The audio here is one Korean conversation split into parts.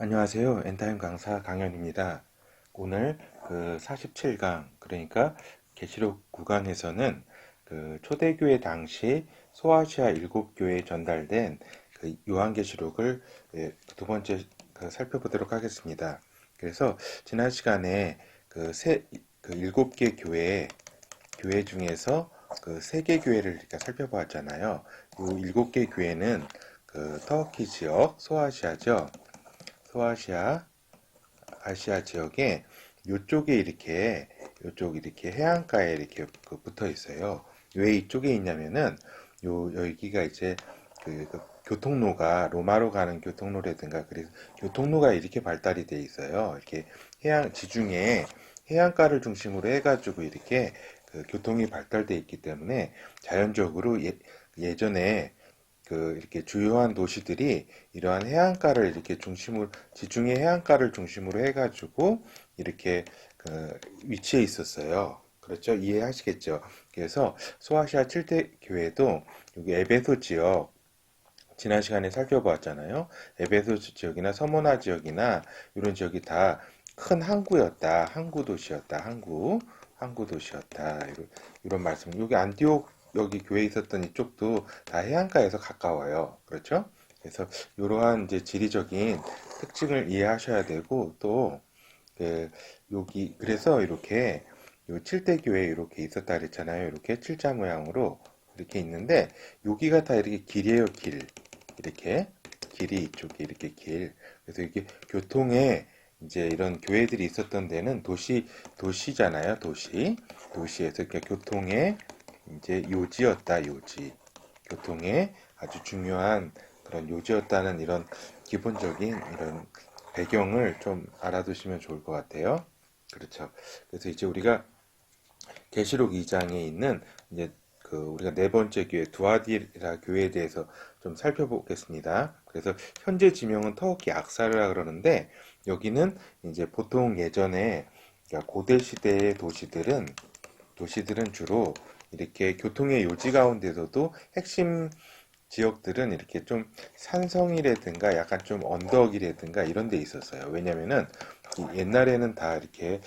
안녕하세요. 엔타임 강사 강연입니다. 오늘 그 47강, 그러니까 계시록 9강에서는 그 초대교회 당시 소아시아 7교회에 전달된 그 요한계시록을 두 번째 살펴보도록 하겠습니다. 그래서 지난 시간에 그 7개 교회 중에서 그 3개 교회를 우리가 살펴보았잖아요. 이 7개 교회는 그 터키 지역, 소아시아, 아시아 지역에 요쪽에 요쪽 이렇게 해안가에 이렇게 붙어 있어요. 왜 이쪽에 있냐면은 여기가 이제 그 교통로가 로마로 가는 교통로라든가 그래서 교통로가 이렇게 발달이 돼 있어요. 이렇게 지중해 해안가를 중심으로 해가지고 이렇게 그 교통이 발달돼 있기 때문에 자연적으로 예전에 그 이렇게 주요한 도시들이 이러한 해안가를 이렇게 지중해 해안가를 중심으로 해가지고 이렇게 그 위치해 있었어요. 그렇죠? 이해하시겠죠? 그래서 소아시아 7대 교회도 여기 에베소 지역 지난 시간에 살펴보았잖아요. 에베소 지역이나 서모나 지역이나 이런 지역이 다 큰 항구였다. 항구 도시였다. 항구 도시였다. 이런 말씀. 여기 안티옥 여기 교회 있었던 이쪽도 다 해안가에서 가까워요. 그렇죠? 그래서 이러한 이제 지리적인 특징을 이해하셔야 되고 또 그 여기 그래서 이렇게 요 7대 교회 이렇게 있었다 그랬잖아요. 이렇게 칠자 모양으로 이렇게 있는데 여기가 다 이렇게 길이에요, 길. 이렇게 길이 이쪽에 이렇게 길. 그래서 이게 교통에 이제 이런 교회들이 있었던 데는 도시잖아요, 도시에서 이렇게 교통의 이제 요지였다, 요지. 교통의 아주 중요한 그런 요지였다는 이런 기본적인 이런 배경을 좀 알아두시면 좋을 것 같아요. 그렇죠. 그래서 이제 우리가 계시록 2장에 있는 이제 그 우리가 네 번째 교회 두아디라 교회에 대해서 좀 살펴보겠습니다. 그래서 현재 지명은 터키 악사르라 그러는데 여기는 이제 보통 예전에 그러니까 고대 시대의 도시들은 주로 이렇게 교통의 요지 가운데서도 핵심 지역들은 이렇게 좀 산성이라든가 약간 좀 언덕이라든가 이런 데 있었어요. 왜냐면은 옛날에는 다 이렇게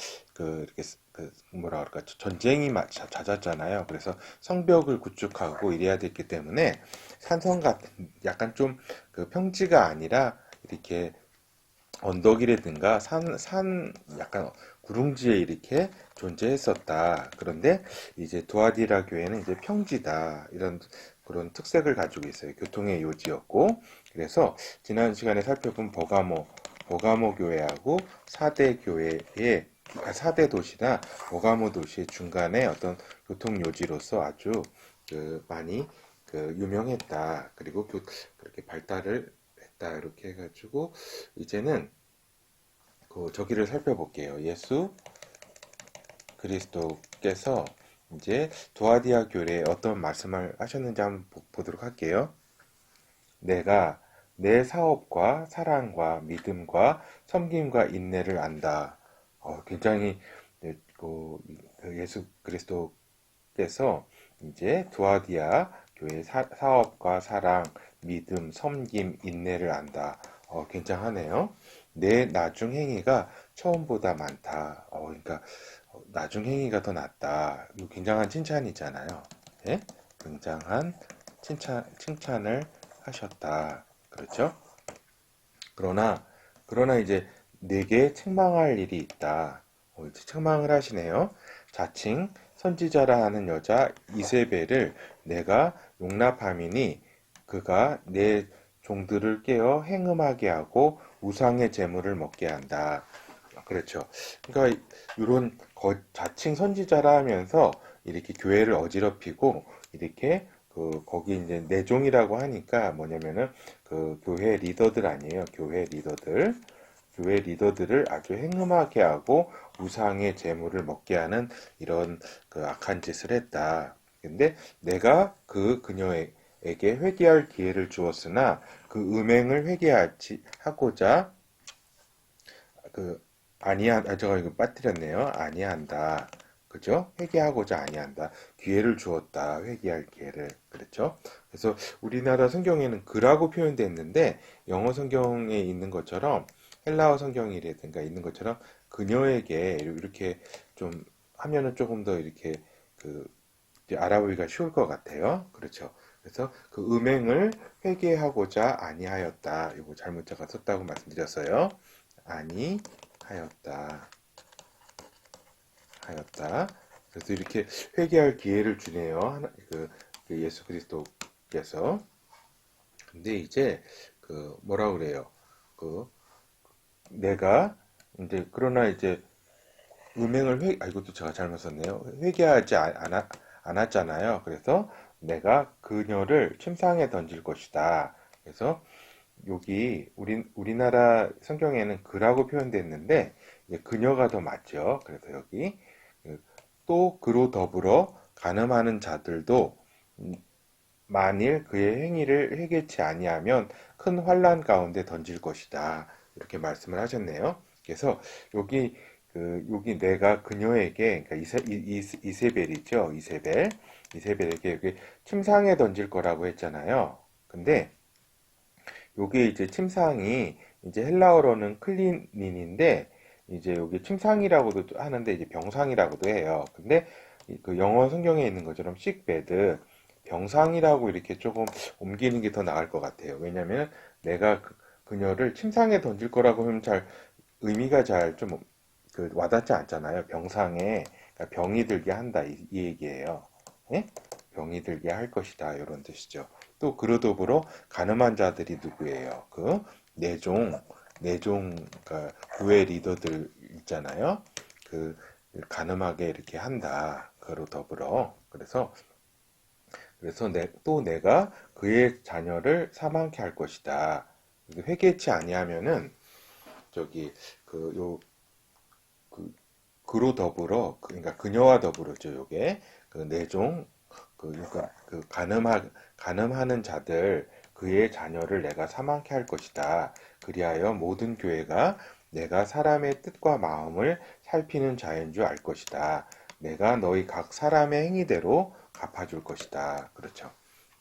뭐라 그럴까 전쟁이 잦았잖아요. 그래서 성벽을 구축하고 이래야 됐기 때문에 산성 같은 약간 좀 그 평지가 아니라 이렇게 언덕이라든가 산 약간 구릉지에 이렇게 존재했었다. 그런데 이제 두아디라 교회는 이제 평지다. 이런 그런 특색을 가지고 있어요. 교통의 요지였고. 그래서 지난 시간에 살펴본 버가모 교회하고 4대 도시나 버가모 도시의 중간에 어떤 교통 요지로서 아주 많이 유명했다. 그리고 그렇게 발달을 했다. 이렇게 해가지고 이제는 저기를 살펴볼게요. 예수 그리스도께서 이제 두아디아 교회에 어떤 말씀을 하셨는지 한번 보도록 할게요. 내가 내 사업과 사랑과 믿음과 섬김과 인내를 안다. 굉장히 예수 그리스도께서 이제 두아디아 교회의 사업과 사랑, 믿음, 섬김, 인내를 안다. 굉장하네요. 내 나중 행위가 처음보다 많다. 그러니까 나중 행위가 더 낫다. 이거 굉장한 칭찬이잖아요. 예? 굉장한 칭찬을 하셨다. 그렇죠? 그러나 이제 내게 책망할 일이 있다. 이제 책망을 하시네요. 자칭 선지자라 하는 여자 이세벨을 내가 용납함이니 그가 내 종들을 깨어 행음하게 하고 우상의 재물을 먹게 한다. 그렇죠. 그러니까 이런 자칭 선지자라 하면서 이렇게 교회를 어지럽히고 이렇게 거기 이제 내종이라고 하니까 뭐냐면은 그 교회 리더들 아니에요. 교회 리더들을 아주 행음하게 하고 우상의 재물을 먹게 하는 이런 그 악한 짓을 했다. 근데 내가 그녀에게 회개할 기회를 주었으나 그 음행을 하고자 그 제가 이거 빠뜨렸네요. 아니한다. 그죠? 회개하고자 아니한다. 기회를 주었다. 회개할 기회를. 그렇죠? 그래서 우리나라 성경에는 그라고 표현되어 있는데 영어 성경에 있는 것처럼 헬라어 성경이라든가 있는 것처럼 그녀에게 이렇게 좀 하면은 조금 더 이렇게 그 이제 알아보기가 쉬울 것 같아요. 그렇죠. 그래서 그 음행을 회개하고자 아니하였다. 이거 잘못 제가 썼다고 말씀드렸어요. 아니하였다. 하였다. 그래서 이렇게 회개할 기회를 주네요. 그 예수 그리스도께서. 근데 이제 그 뭐라 그래요? 그 내가 이제 그러나 이제 이것도 제가 잘못 썼네요. 회개하지 않았잖아요. 그래서 내가 그녀를 침상에 던질 것이다. 그래서 여기 우리나라 성경에는 그라고 표현됐는데 그녀가 더 맞죠. 그래서 여기 또 그로 더불어 간음하는 자들도 만일 그의 행위를 회개치 아니하면 큰 환난 가운데 던질 것이다. 이렇게 말씀을 하셨네요. 그래서 여기 여기 내가 그녀에게 그러니까 이세벨이죠. 이세벨에게 여기 침상에 던질 거라고 했잖아요. 근데 요게 이제 침상이 이제 헬라어로는 클리닌인데 이제 여기 침상이라고도 하는데 이제 병상이라고도 해요. 근데 그 영어 성경에 있는 것처럼 sickbed 병상이라고 이렇게 조금 옮기는 게 더 나을 것 같아요. 왜냐면 내가 그녀를 침상에 던질 거라고 하면 잘 의미가 잘 좀 와닿지 않잖아요. 병상에 그러니까 병이 들게 한다 이 얘기예요. 예? 병이 들게 할 것이다 이런 뜻이죠. 또 그러더불어 가늠한 자들이 누구예요? 그 내종 그러니까 교회 리더들 있잖아요. 그 가늠하게 이렇게 한다. 그로 더불어 그래서 또 내가 그의 자녀를 사망케 할 것이다. 회개치 아니하면은 저기 그요 그로 더불어 그러니까 그녀와 더불어죠. 요게 그 내종 그러니까 간음하는 자들 그의 자녀를 내가 사망케 할 것이다. 그리하여 모든 교회가 내가 사람의 뜻과 마음을 살피는 자인 줄 알 것이다. 내가 너희 각 사람의 행위대로 갚아줄 것이다. 그렇죠.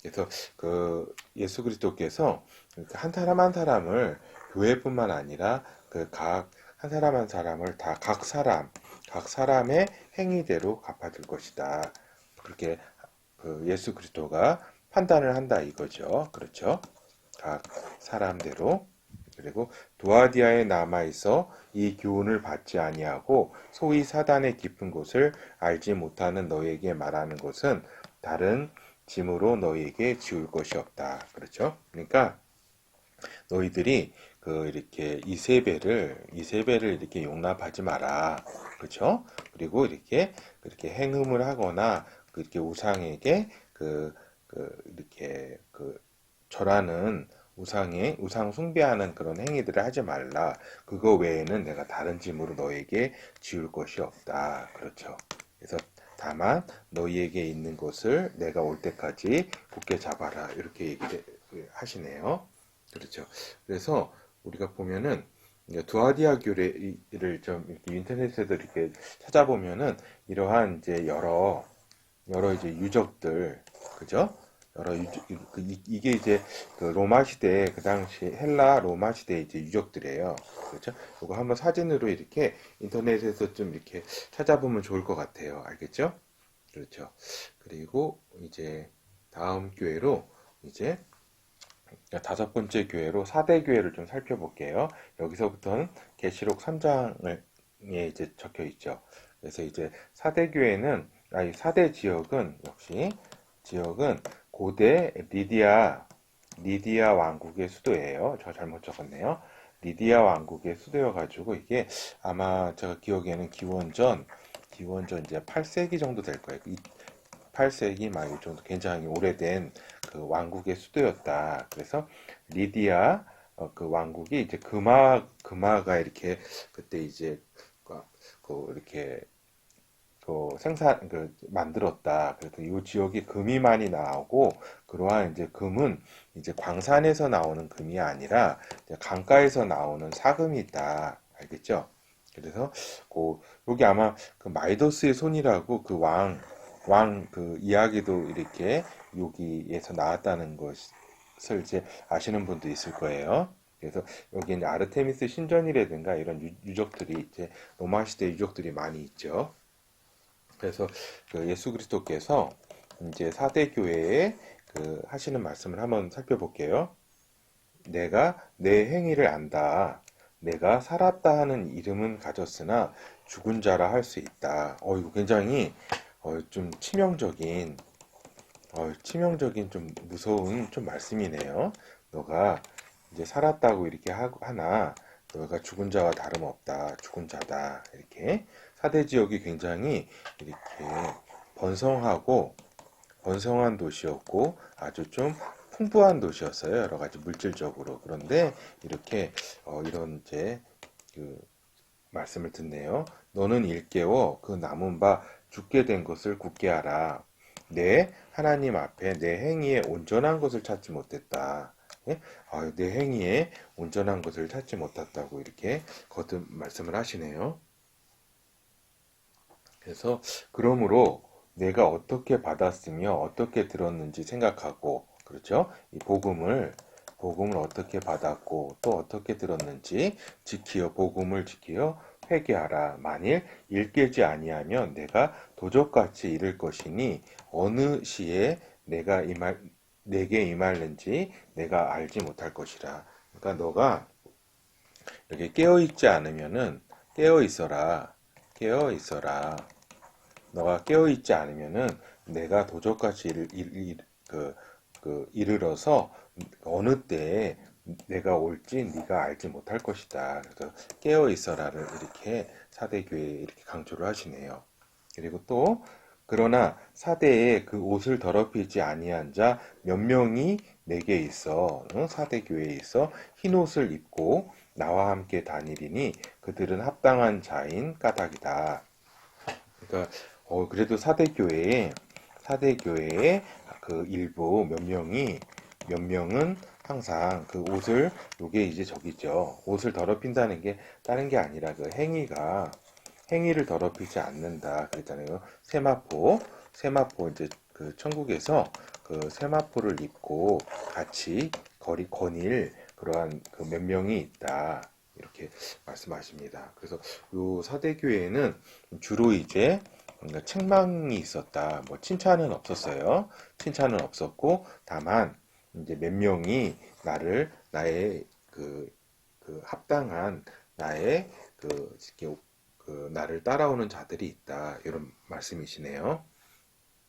그래서 그 예수 그리스도께서 한 사람 한 사람을 교회뿐만 아니라 그 각 한 사람 한 사람을 다 각 사람의 행위대로 갚아줄 것이다. 그렇게 그 예수 그리스도가 판단을 한다 이거죠. 그렇죠? 각 사람대로. 그리고 두아디아에 남아 있어 이 교훈을 받지 아니하고 소위 사단의 깊은 곳을 알지 못하는 너에게 말하는 것은 다른 짐으로 너에게 지울 것이 없다. 그렇죠? 그러니까 너희들이 그 이렇게 이세벨을 이렇게 용납하지 마라. 그렇죠? 그리고 이렇게 그렇게 행음을 하거나 그렇게 우상에게 이렇게 절하는 우상 숭배하는 그런 행위들을 하지 말라. 그거 외에는 내가 다른 짐으로 너에게 지울 것이 없다. 그렇죠. 그래서 다만 너희에게 있는 것을 내가 올 때까지 굳게 잡아라. 이렇게 얘기를 하시네요. 그렇죠. 그래서 우리가 보면은 두아디아 교회를 좀 이렇게 인터넷에도 이렇게 찾아보면은 이러한 이제 여러 이제 유적들, 그죠? 이게 이제 그 로마 시대 그 당시 헬라 로마 시대 이제 유적들이에요. 그렇죠? 이거 한번 사진으로 이렇게 인터넷에서 좀 이렇게 찾아보면 좋을 것 같아요. 알겠죠? 그렇죠. 그리고 이제 다음 교회로 이제 다섯 번째 교회로 사대 교회를 좀 살펴볼게요. 여기서부터는 계시록 3장에 이제 적혀 있죠. 그래서 이제 사대 교회는 아니 사대 지역은 역시 지역은 고대 리디아 왕국의 수도예요. 저 잘못 적었네요. 리디아 왕국의 수도여가지고 이게 아마 제가 기억에는 기원전 이제 8세기 정도 될 거예요. 8세기 막 이 정도 굉장히 오래된 그 왕국의 수도였다. 그래서 리디아 그 왕국이 이제 금화가 이렇게 그때 이제 이렇게 생산 만들었다. 그래서 이 지역이 금이 많이 나오고 그러한 이제 금은 이제 광산에서 나오는 금이 아니라 강가에서 나오는 사금이 있다. 알겠죠? 그래서 여기 아마 그 마이더스의 손이라고 그 그 이야기도 이렇게 여기에서 나왔다는 것을 이제 아시는 분도 있을 거예요. 그래서 여기 이제 아르테미스 신전이라든가 이런 유적들이 이제 로마 시대 유적들이 많이 있죠. 그래서 그 예수 그리스도께서 이제 사대 교회에 그 하시는 말씀을 한번 살펴볼게요. 내가 내 행위를 안다. 내가 살았다 하는 이름은 가졌으나 죽은 자라 할 수 있다. 이거 굉장히 좀 치명적인 좀 무서운 좀 말씀이네요. 너가 이제 살았다고 이렇게 하나 너가 죽은 자와 다름없다. 죽은 자다. 이렇게 사대 지역이 굉장히 이렇게 번성하고 번성한 도시였고 아주 좀 풍부한 도시였어요. 여러 가지 물질적으로. 그런데 이렇게 이런 이제 그 말씀을 듣네요. 너는 일깨워 그 남은 바 죽게 된 것을 굳게 하라. 내 하나님 앞에 내 행위에 온전한 것을 찾지 못했다. 예? 내 행위에 온전한 것을 찾지 못했다고 이렇게 거듭 말씀을 하시네요. 그래서 그러므로 내가 어떻게 받았으며 어떻게 들었는지 생각하고 그렇죠? 이 복음을 어떻게 받았고 또 어떻게 들었는지 지키어 복음을 지키어 회개하라. 만일 일깨지 아니하면 내가 도적같이 이를 것이니 어느 시에 내게 임할는지 내가 알지 못할 것이라. 그러니까 너가 이렇게 깨어있지 않으면은 깨어 있어라. 깨어 있어라. 너가 깨어있지 않으면은 내가 도적같이 이르러서 어느 때에 내가 올지 네가 알지 못할 것이다. 그래서 깨어있어라를 이렇게 사대교회에 이렇게 강조를 하시네요. 그리고 또 그러나 사대에 그 옷을 더럽히지 아니한 자 몇 명이 내게 있어 사대교회에 있어 흰 옷을 입고 나와 함께 다니리니 그들은 합당한 자인 까닭이다. 그러니까 그래도 사대교회에 그 일부 몇 명은 항상 그 옷을 요게 이제 저기죠. 옷을 더럽힌다는 게 다른 게 아니라 그 행위를 더럽히지 않는다 그랬잖아요. 세마포 이제 그 천국에서 그 세마포를 입고 같이 거닐 그러한 그 몇 명이 있다. 이렇게 말씀하십니다. 그래서 요 사대교회에는 주로 이제 책망이 있었다. 뭐 칭찬은 없었어요. 칭찬은 없었고 다만 이제 몇 명이 나의 그 합당한 나의 나를 따라오는 자들이 있다. 이런 말씀이시네요.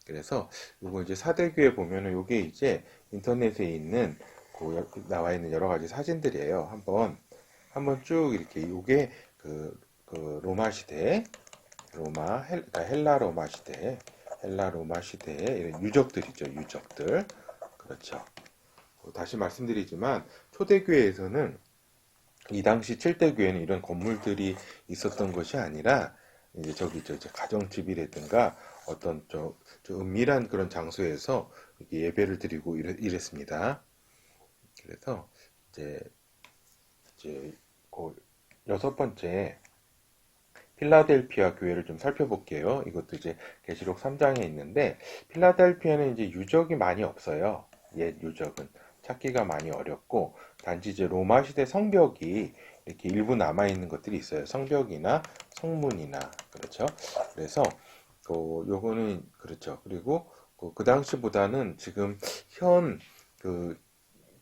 그래서 이거 이제 사대교회 보면은 요게 이제 인터넷에 있는 나와 있는 여러 가지 사진들이에요. 한번 쭉 이렇게 요게 로마 시대 그러니까 헬라 로마 시대의 이런 유적들이죠. 유적들. 그렇죠. 다시 말씀드리지만 초대교회에서는 이 당시 7대 교회는 이런 건물들이 있었던 것이 아니라 이제 저기죠. 이제 가정집이라든가 어떤 좀 은밀한 그런 장소에서 예배를 드리고 이랬습니다. 그래서 이제 그 여섯 번째 필라델피아 교회를 좀 살펴볼게요. 이것도 이제 계시록 3장에 있는데 필라델피아는 이제 유적이 많이 없어요. 옛 유적은 찾기가 많이 어렵고 단지 이제 로마 시대 성벽이 이렇게 일부 남아 있는 것들이 있어요. 성벽이나 성문이나 그렇죠. 그래서 요거는 그렇죠. 그리고 그 당시보다는 현 그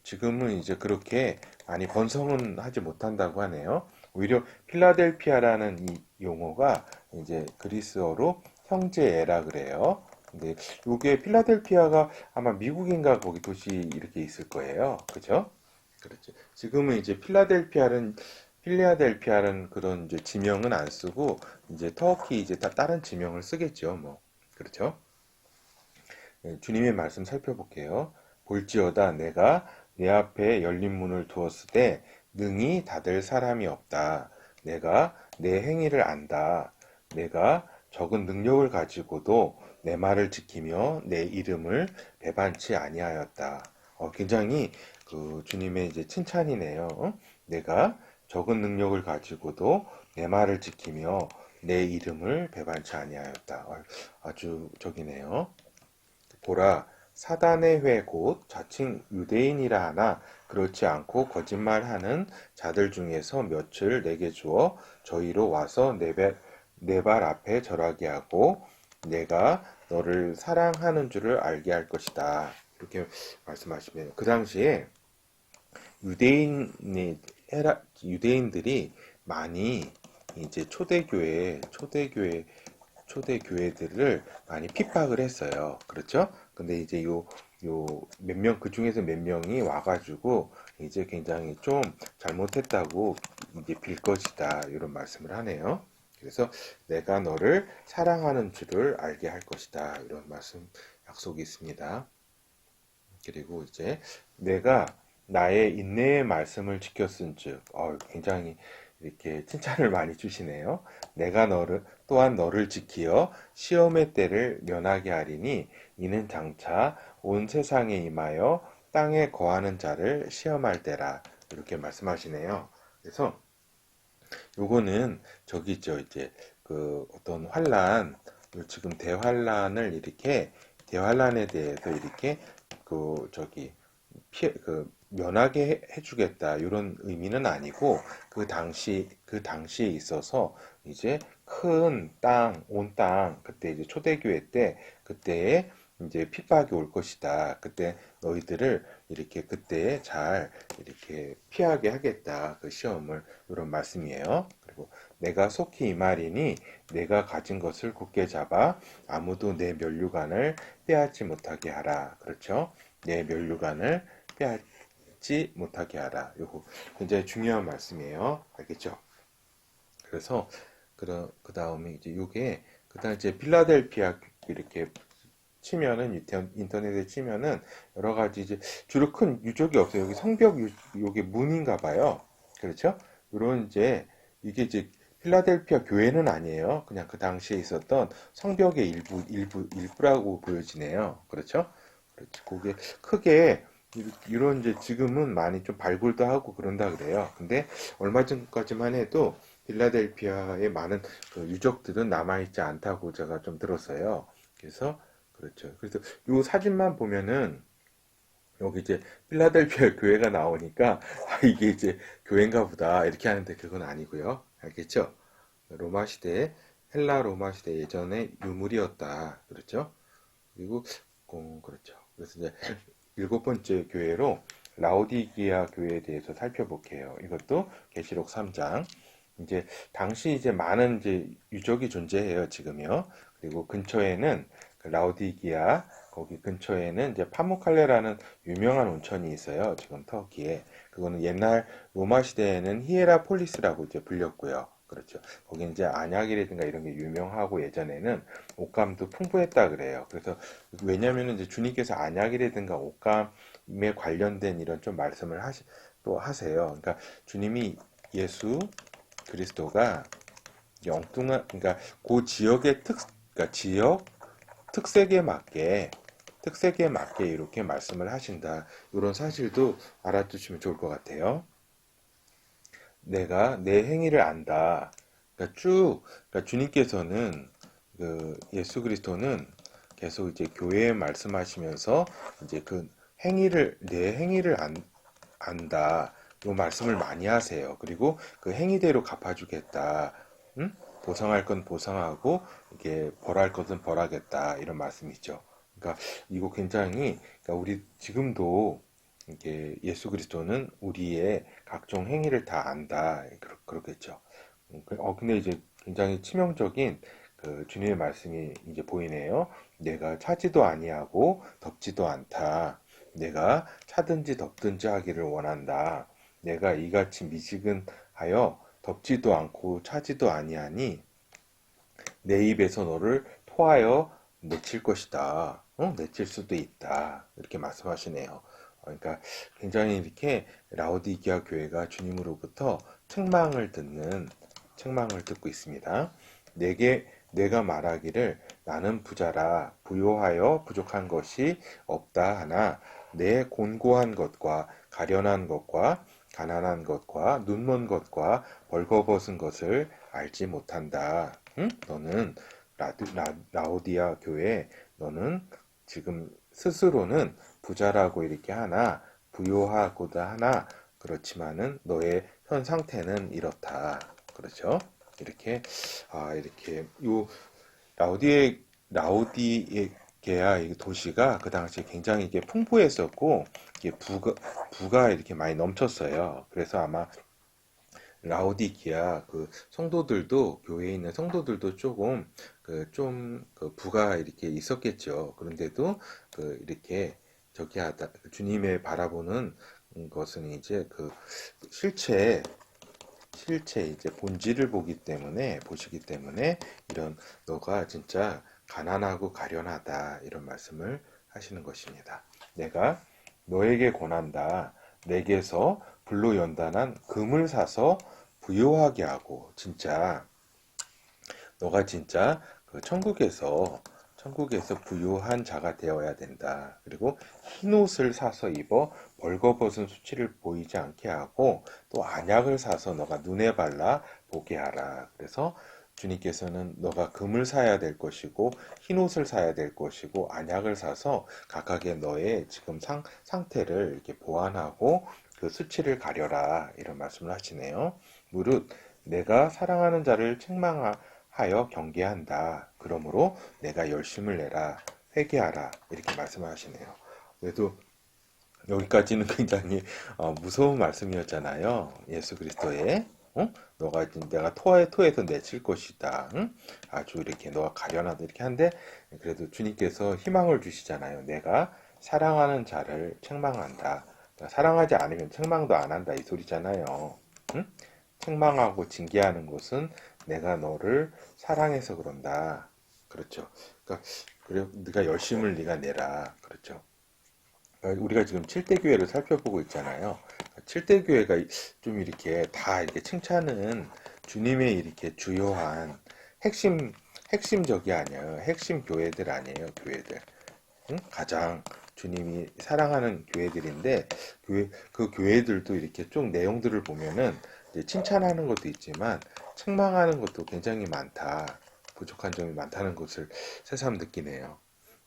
지금은 이제 그렇게 많이 번성은 하지 못한다고 하네요. 오히려 필라델피아라는 이 용어가 이제 그리스어로 형제애라 그래요. 근데 요게 필라델피아가 아마 미국인가 거기 도시 이렇게 있을 거예요. 그죠? 그렇죠. 지금은 이제 필라델피아라는 그런 이제 지명은 안 쓰고 이제 터키 이제 다른 지명을 쓰겠죠. 뭐. 그렇죠? 네, 주님의 말씀 살펴볼게요. 볼지어다 내가 내 앞에 열린 문을 두었을 때 능히 닫을 사람이 없다. 내가 내 행위를 안다. 내가 적은 능력을 가지고도 내 말을 지키며 내 이름을 배반치 아니하였다. 굉장히 그 주님의 이제 칭찬이네요. 내가 적은 능력을 가지고도 내 말을 지키며 내 이름을 배반치 아니하였다. 아주 저기네요. 보라, 사단의 회 곧 자칭 유대인이라 하나 그렇지 않고 거짓말하는 자들 중에서 몇을 내게 주어 저희로 와서 내 발 앞에 절하게 하고 내가 너를 사랑하는 줄을 알게 할 것이다. 이렇게 말씀하시면 그 당시에 유대인들이 많이 이제 초대교회들을 많이 핍박을 했어요. 그렇죠? 근데 이제 그 중에서 몇 명이 와가지고 이제 굉장히 좀 잘못했다고 이제 빌 것이다. 이런 말씀을 하네요. 그래서 내가 너를 사랑하는 줄을 알게 할 것이다. 이런 약속이 있습니다. 그리고 이제 내가 나의 인내의 말씀을 지켰은즉, 굉장히 이렇게 칭찬을 많이 주시네요. 내가 또한 너를 지키어 시험의 때를 면하게 하리니 이는 장차 온 세상에 임하여 땅에 거하는 자를 시험할 때라. 이렇게 말씀하시네요. 그래서 요거는 저기 있죠. 이제 그 어떤 지금 대환란에 대해서 이렇게 면하게 해주겠다 이런 의미는 아니고 그 당시에 있어서 이제 온 땅 그때 이제 초대교회 때 그때에 이제 핍박이 올 것이다. 그때 너희들을 이렇게 그때에 잘 이렇게 피하게 하겠다. 그 시험을 이런 말씀이에요. 그리고 내가 속히 이 말이니 내가 가진 것을 굳게 잡아 아무도 내 면류관을 빼앗지 못하게 하라. 그렇죠? 내 면류관을 빼앗지 못하게 하라. 이거 굉장히 중요한 말씀이에요. 알겠죠? 그래서 그 다음에 이제 그다음 이제 필라델피아 이렇게 치면은 인터넷에 치면은 여러 가지 이제 주로 큰 유적이 없어요. 여기 요게 문인가 봐요. 그렇죠? 이런 이게 이제 필라델피아 교회는 아니에요. 그냥 그 당시에 있었던 성벽의 일부라고 보여지네요. 그렇죠? 그렇죠. 그게 크게 이런 이제 지금은 많이 좀 발굴도 하고 그런다 그래요. 근데 얼마 전까지만 해도 필라델피아의 많은 그 유적들은 남아있지 않다고 제가 좀 들었어요. 그래서 그렇죠. 그래서 이 사진만 보면은 여기 이제 필라델피아 교회가 나오니까 이게 이제 교회인가 보다 이렇게 하는데 그건 아니고요. 알겠죠? 헬라 로마 시대 예전에 유물이었다. 그렇죠? 그리고 그렇죠. 그래서 이제 일곱 번째 교회로 라오디기아 교회에 대해서 살펴볼게요. 이것도 계시록 3장. 이제 당시 이제 많은 이제 유적이 존재해요, 지금요. 그리고 근처에는 그 라오디기아 거기 근처에는 이제 파무칼레라는 유명한 온천이 있어요. 지금 터키에. 그거는 옛날 로마 시대에는 히에라폴리스라고 이제 불렸고요. 그렇죠. 거기 이제 안약이라든가 이런 게 유명하고 예전에는 옷감도 풍부했다 그래요. 그래서 왜냐면은 이제 주님께서 안약이라든가 옷감에 관련된 이런 좀 말씀을 또 하세요. 그러니까 주님이 예수 그리스도가 그러니까 그 지역의 그러니까 지역 특색에 맞게 이렇게 말씀을 하신다. 이런 사실도 알아두시면 좋을 것 같아요. 내가 내 행위를 안다. 그러니까 주님께서는 예수 그리스도는 계속 이제 교회에 말씀하시면서 이제 내 행위를 안다. 요 말씀을 많이 하세요. 그리고 그 행위대로 갚아주겠다. 응? 보상할 건 보상하고 이게 벌할 것은 벌하겠다. 이런 말씀이죠. 그러니까 이거 그러니까 우리 지금도 이게 예수 그리스도는 우리의 각종 행위를 다 안다. 그렇겠죠. 근데 이제 굉장히 치명적인 그 주님의 말씀이 이제 보이네요. 내가 차지도 아니하고 덥지도 않다. 내가 차든지 덥든지 하기를 원한다. 내가 이같이 미지근하여 덥지도 않고 차지도 아니하니 내 입에서 너를 토하여 내칠 것이다. 내칠 수도 있다. 이렇게 말씀하시네요. 그러니까 굉장히 이렇게 라오디기아 교회가 주님으로부터 책망을 듣고 있습니다. 내가 말하기를 나는 부자라 부요하여 부족한 것이 없다 하나 내 곤고한 것과 가련한 것과 가난한 것과 눈먼 것과 벌거벗은 것을 알지 못한다. 응? 너는 라오디아 교회 너는 지금 스스로는 부자라고 이렇게 하나 부요하고자 하나 그렇지만은 너의 현 상태는 이렇다. 그렇죠? 이렇게 이렇게 요 라우디게아 이 도시가 그 당시에 굉장히 이게 풍부했었고 이게 부가 이렇게 많이 넘쳤어요. 그래서 아마 라우디기아 그 성도들도 교회에 있는 성도들도 조금 그 부가 이렇게 있었겠죠. 그런데도 이렇게 저기 하다 주님의 바라보는 것은 이제 실체 실체 이제 본질을 보시기 때문에 이런 너가 진짜 가난하고 가련하다 이런 말씀을 하시는 것입니다. 내가 너에게 권한다. 내게서 불로 연단한 금을 사서 부요하게 하고 진짜 너가 진짜 천국에서 부유한 자가 되어야 된다. 그리고 흰 옷을 사서 입어 벌거벗은 수치를 보이지 않게 하고 또 안약을 사서 너가 눈에 발라 보게 하라. 그래서 주님께서는 너가 금을 사야 될 것이고 흰 옷을 사야 될 것이고 안약을 사서 각각의 너의 지금 상태를 이렇게 보완하고 그 수치를 가려라. 이런 말씀을 하시네요. 무릇 내가 사랑하는 자를 책망하여 경계한다. 그러므로 내가 열심을 내라. 회개하라. 이렇게 말씀하시네요. 그래도 여기까지는 굉장히 무서운 말씀이었잖아요. 예수 그리스도의 내가 토에서 내칠 것이다. 응? 아주 이렇게 너가 가련하다 이렇게 한데 그래도 주님께서 희망을 주시잖아요. 내가 사랑하는 자를 책망한다. 사랑하지 않으면 책망도 안 한다 이 소리잖아요. 응? 책망하고 징계하는 것은 내가 너를 사랑해서 그런다. 그렇죠. 그러니까 그래 네가 열심을 네가 내라. 그렇죠. 우리가 지금 7대 교회를 살펴보고 있잖아요. 7대 교회가 좀 이렇게 다 이렇게 칭찬은 주님의 이렇게 주요한 핵심적이 아니에요. 핵심 교회들 아니에요. 교회들. 응? 가장 주님이 사랑하는 교회들인데 그 교회들도 이렇게 좀 내용들을 보면은 이제 칭찬하는 것도 있지만 책망하는 것도 굉장히 많다. 부족한 점이 많다는 것을 새삼 느끼네요.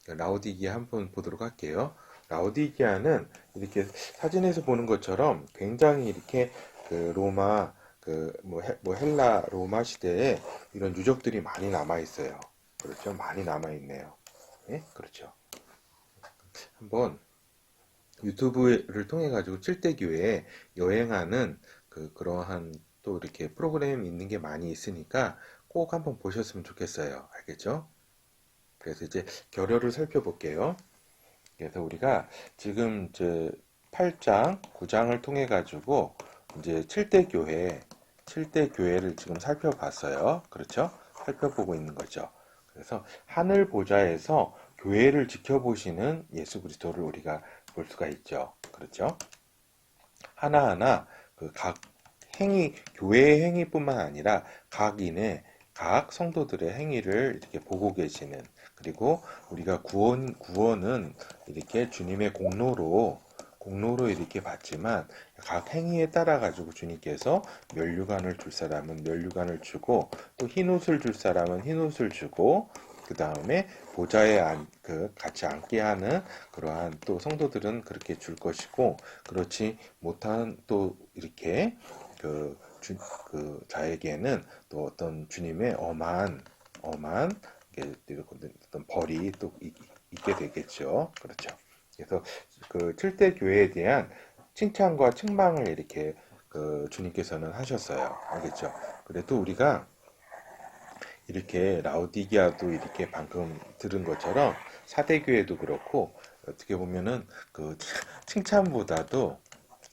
라오디기아 한번 보도록 할게요. 라오디기아는 이렇게 사진에서 보는 것처럼 굉장히 이렇게 로마 헬라 로마 시대에 이런 유적들이 많이 남아 있어요. 그렇죠? 많이 남아 있네요. 예? 그렇죠. 한번 유튜브를 통해 가지고 7대 교회에 여행하는 그러한 또 이렇게 프로그램이 있는 게 많이 있으니까 꼭 한번 보셨으면 좋겠어요. 알겠죠? 그래서 이제 결여를 살펴볼게요. 그래서 우리가 지금 이제 8장, 9장을 통해 가지고 이제 7대 교회를 지금 살펴봤어요. 그렇죠? 살펴보고 있는 거죠. 그래서 하늘 보좌에서 교회를 지켜보시는 예수 그리스도를 우리가 볼 수가 있죠. 그렇죠? 하나하나 각 교회의 행위뿐만 아니라 각 성도들의 행위를 이렇게 보고 계시는, 그리고 우리가 구원은 이렇게 주님의 공로로 이렇게 받지만 각 행위에 따라 가지고 주님께서 면류관을 줄 사람은 면류관을 주고 또 흰옷을 줄 사람은 흰옷을 주고 그 다음에 보좌에 같이 앉게 하는 그러한 또 성도들은 그렇게 줄 것이고, 그렇지 못한 또 이렇게 자에게는 또 어떤 주님의 엄한 어떤 벌이 또 있게 되겠죠. 그렇죠. 그래서 7대 교회에 대한 칭찬과 책망을 이렇게 주님께서는 하셨어요. 알겠죠? 그래도 우리가 이렇게 라우디기아도 이렇게 방금 들은 것처럼 4대 교회도 그렇고 어떻게 보면은 칭찬보다도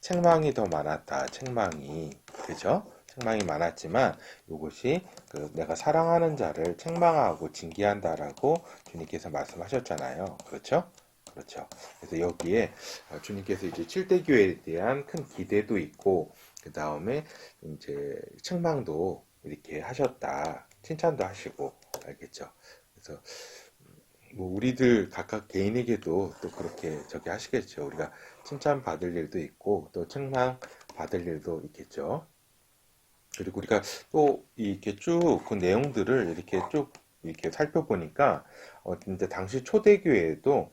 책망이 더 많았다. 책망이. 그죠? 책망이 많았지만 이것이 내가 사랑하는 자를 책망하고 징계한다라고 주님께서 말씀하셨잖아요. 그렇죠? 그렇죠. 그래서 여기에 주님께서 이제 7대 교회에 대한 큰 기대도 있고 그 다음에 이제 책망도 이렇게 하셨다. 칭찬도 하시고 알겠죠? 그래서 뭐 우리들 각각 개인에게도 또 그렇게 저기 하시겠죠. 우리가 칭찬 받을 일도 있고 또 책망 받을 일도 있겠죠. 그리고 우리가 또 이렇게 쭉 그 내용들을 이렇게 쭉 이렇게 살펴보니까 진짜 당시 초대교회에도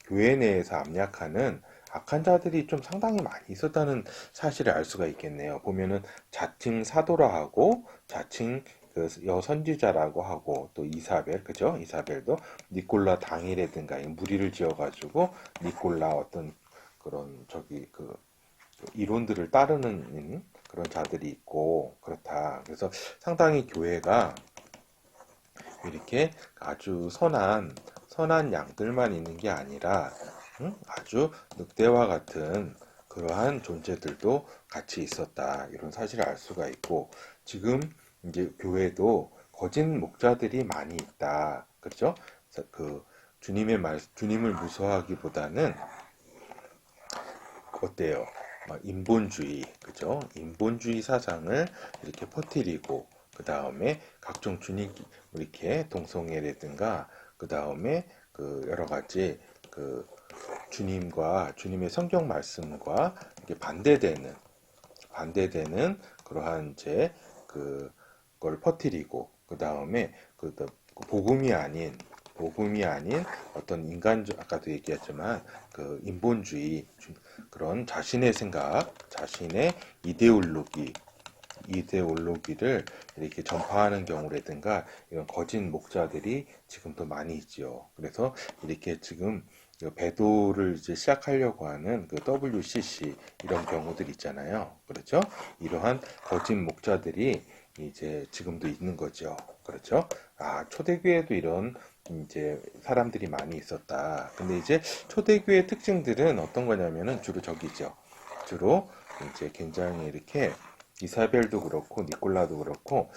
교회 내에서 압력하는 악한 자들이 좀 상당히 많이 있었다는 사실을 알 수가 있겠네요. 보면은 자칭 사도라 하고 자칭 그 여선지자라고 하고 또 이사벨, 그죠? 이사벨도 니콜라 당일에든가 무리를 지어가지고 니콜라 어떤 그런 그 이론들을 따르는 그런 자들이 있고 그렇다. 그래서 상당히 교회가 이렇게 아주 선한 양들만 있는 게 아니라 아주 늑대와 같은 그러한 존재들도 같이 있었다. 이런 사실을 알 수가 있고 지금 이제 교회도 거짓 목자들이 많이 있다. 그렇죠? 그 주님을 무서워하기보다는 어때요? 인본주의, 그죠? 인본주의 사상을 이렇게 퍼뜨리고, 그 다음에 각종 이렇게 동성애라든가, 그 다음에 그 여러 가지 그 주님과 주님의 성경 말씀과 이게 반대되는 그러한 이제 그걸 퍼뜨리고, 그 다음에 복음이 아닌 어떤 인간적, 아까도 얘기했지만 그 인본주의, 그런 자신의 생각, 자신의 이데올로기를 이렇게 전파하는 경우라든가 이런 거짓 목자들이 지금도 많이 있죠. 그래서 이렇게 지금 배도를 이제 시작하려고 하는 그 WCC 이런 경우들 있잖아요. 그렇죠? 이러한 거짓 목자들이 이제 지금도 있는 거죠. 그렇죠? 초대교회도 이런 이제 사람들이 많이 있었다. 근데 이제 초대교회 특징들은 어떤 거냐면은 주로 저기죠. 주로 이제 굉장히 이렇게 이사벨도 그렇고 니콜라도 그렇고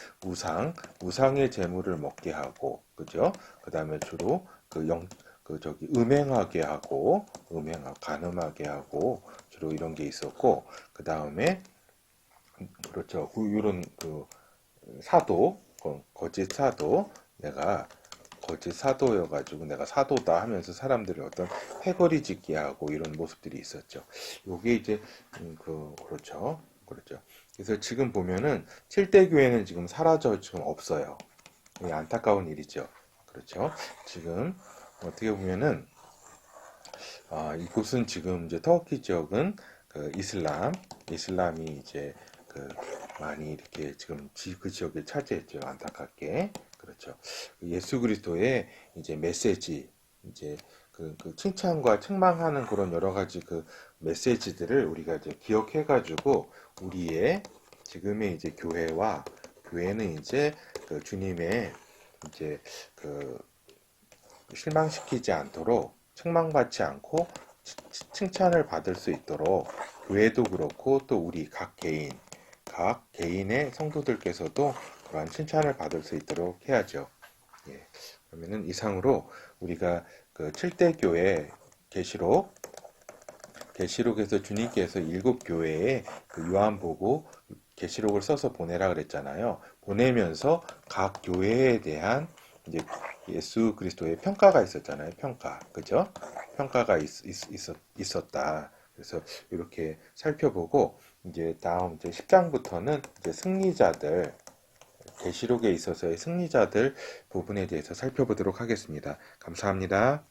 우상의 제물을 먹게 하고, 그죠? 그 다음에 주로 음행하게 하고, 간음하게 하고, 주로 이런 게 있었고, 그 다음에, 그렇죠. 이런 거짓 사도, 내가 거짓 사도여가지고 내가 사도다 하면서 사람들이 어떤 패거리 짓게 하고 이런 모습들이 있었죠. 요게 이제, 그렇죠. 그렇죠. 그래서 지금 보면은 7대 교회는 지금 지금 없어요. 이게 안타까운 일이죠. 그렇죠. 지금 어떻게 보면은 이곳은 지금 이제 터키 지역은 그 이슬람이 이제 그 많이 이렇게 지금 그 지역을 차지했죠. 안타깝게. 그렇죠. 예수 그리스도의 이제 메시지, 이제 그 칭찬과 책망하는 그런 여러 가지 그 메시지들을 우리가 이제 기억해가지고 우리의 지금의 이제 교회는 이제 그 주님의 이제 그 실망시키지 않도록 책망받지 않고 칭찬을 받을 수 있도록 교회도 그렇고 또 우리 각 개인의 성도들께서도 그러한 칭찬을 받을 수 있도록 해야죠. 예. 그러면은 이상으로 우리가 그 7대 교회 계시록에서 주님께서 7교회에 그 요한복음 계시록을 써서 보내라 그랬잖아요. 보내면서 각 교회에 대한 이제 예수 그리스도의 평가가 있었잖아요. 그죠? 평가가 있었다. 그래서 이렇게 살펴보고 이제 다음 이제 10장부터는 이제 계시록에 있어서의 승리자들 부분에 대해서 살펴보도록 하겠습니다. 감사합니다.